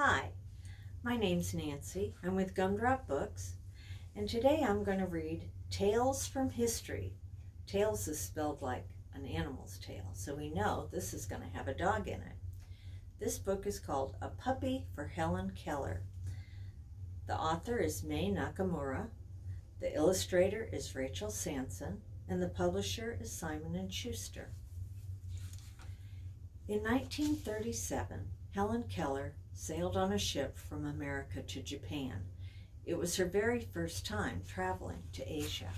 Hi, my name's Nancy. I'm with Gumdrop Books, and today I'm going to read Tales from History. Tales is spelled like an animal's tail, so we know this is going to have a dog in it. This book is called A Puppy for Helen Keller. The author is Mai Nakamura, the illustrator is Rachel Sanson, and the publisher is Simon Schuster. In 1937, Helen Keller sailed on a ship from America to Japan. It was her very first time traveling to Asia.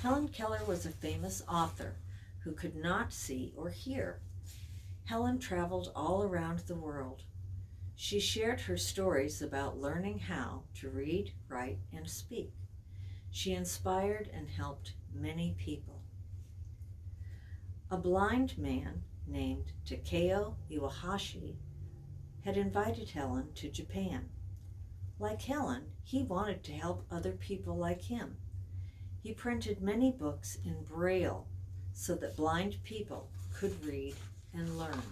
Helen Keller was a famous author who could not see or hear. Helen traveled all around the world. She shared her stories about learning how to read, write, and speak. She inspired and helped many people. A blind man named Takeo Iwahashi had invited Helen to Japan. Like Helen, he wanted to help other people like him. He printed many books in Braille so that blind people could read and learn.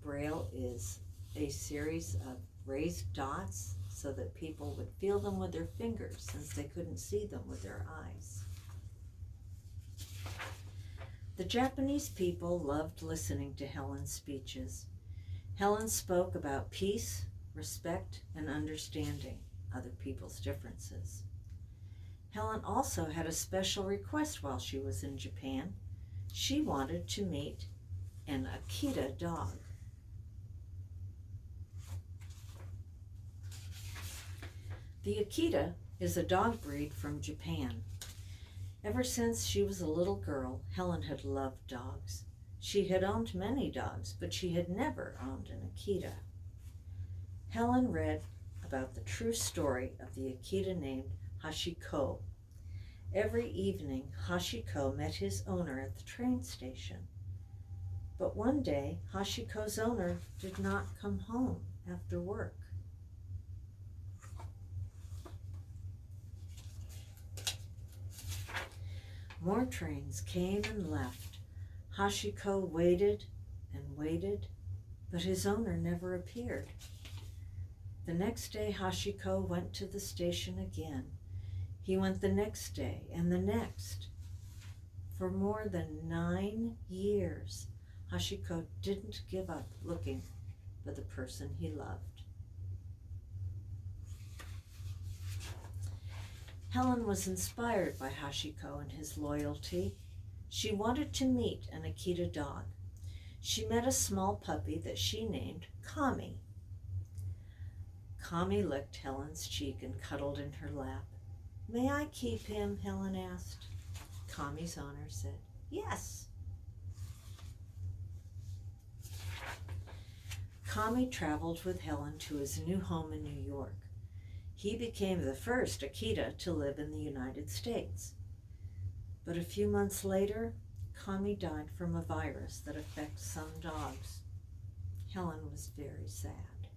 Braille is a series of raised dots so that people would feel them with their fingers since they couldn't see them with their eyes. The Japanese people loved listening to Helen's speeches. Helen spoke about peace, respect, and understanding other people's differences. Helen also had a special request while she was in Japan. She wanted to meet an Akita dog. The Akita is a dog breed from Japan. Ever since she was a little girl, Helen had loved dogs. She had owned many dogs, but she had never owned an Akita. Helen read about the true story of the Akita named Hashiko. Every evening, Hashiko met his owner at the train station. But one day, Hashiko's owner did not come home after work. More trains came and left. Hashiko waited and waited, but his owner never appeared. The next day, Hashiko went to the station again. He went the next day and the next. For more than 9 years, Hashiko didn't give up looking for the person he loved. Helen was inspired by Hashiko and his loyalty. She wanted to meet an Akita dog. She met a small puppy that she named Kami. Kami licked Helen's cheek and cuddled in her lap. "May I keep him?" Helen asked. Kami's owner said, "Yes." Kami traveled with Helen to his new home in New York. He became the first Akita to live in the United States. But a few months later, Kami died from a virus that affects some dogs. Helen was very sad.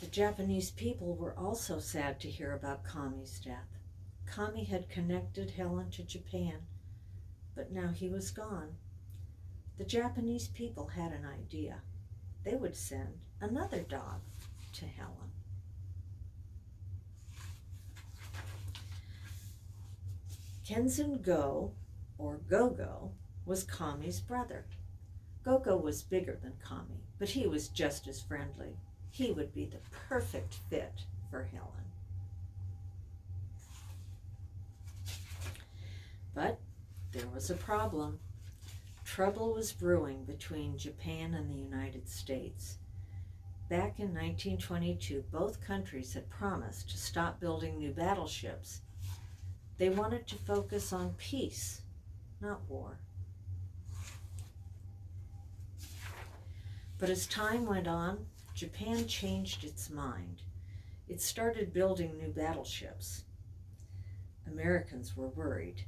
The Japanese people were also sad to hear about Kami's death. Kami had connected Helen to Japan, but now he was gone. The Japanese people had an idea. They would send another dog to Helen. Kenzan Go, or Gogo, was Kami's brother. Gogo was bigger than Kami, but he was just as friendly. He would be the perfect fit for Helen. But there was a problem. Trouble was brewing between Japan and the United States. Back in 1922, both countries had promised to stop building new battleships. They wanted to focus on peace, not war. But as time went on, Japan changed its mind. It started building new battleships. Americans were worried.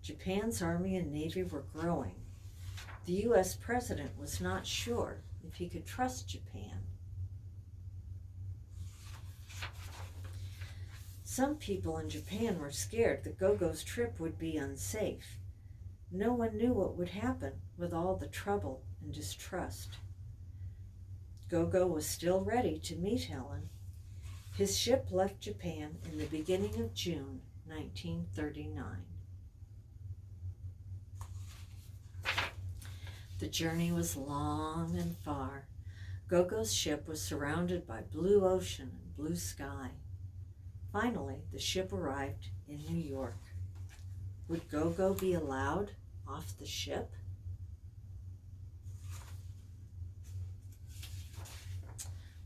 Japan's army and navy were growing. The U.S. president was not sure if he could trust Japan. Some people in Japan were scared that Gogo's trip would be unsafe. No one knew what would happen with all the trouble and distrust. Gogo was still ready to meet Helen. His ship left Japan in the beginning of June 1939. The journey was long and far. Gogo's ship was surrounded by blue ocean and blue sky. Finally, the ship arrived in New York. Would Gogo be allowed off the ship?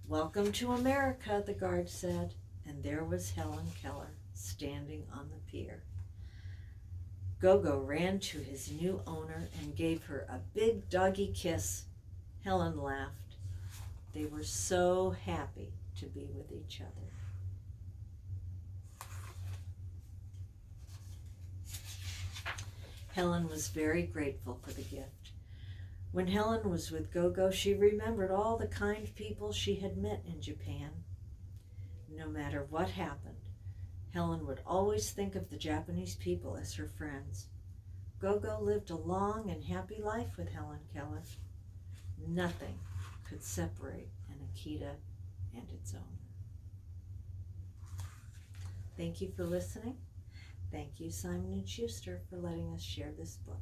"Welcome to America," the guard said, and there was Helen Keller standing on the pier. Gogo ran to his new owner and gave her a big doggy kiss. Helen laughed. They were so happy to be with each other. Helen was very grateful for the gift. When Helen was with Gogo, she remembered all the kind people she had met in Japan. No matter what happened, Helen would always think of the Japanese people as her friends. Gogo lived a long and happy life with Helen Keller. Nothing could separate an Akita and its owner. Thank you for listening. Thank you, Simon & Schuster, for letting us share this book.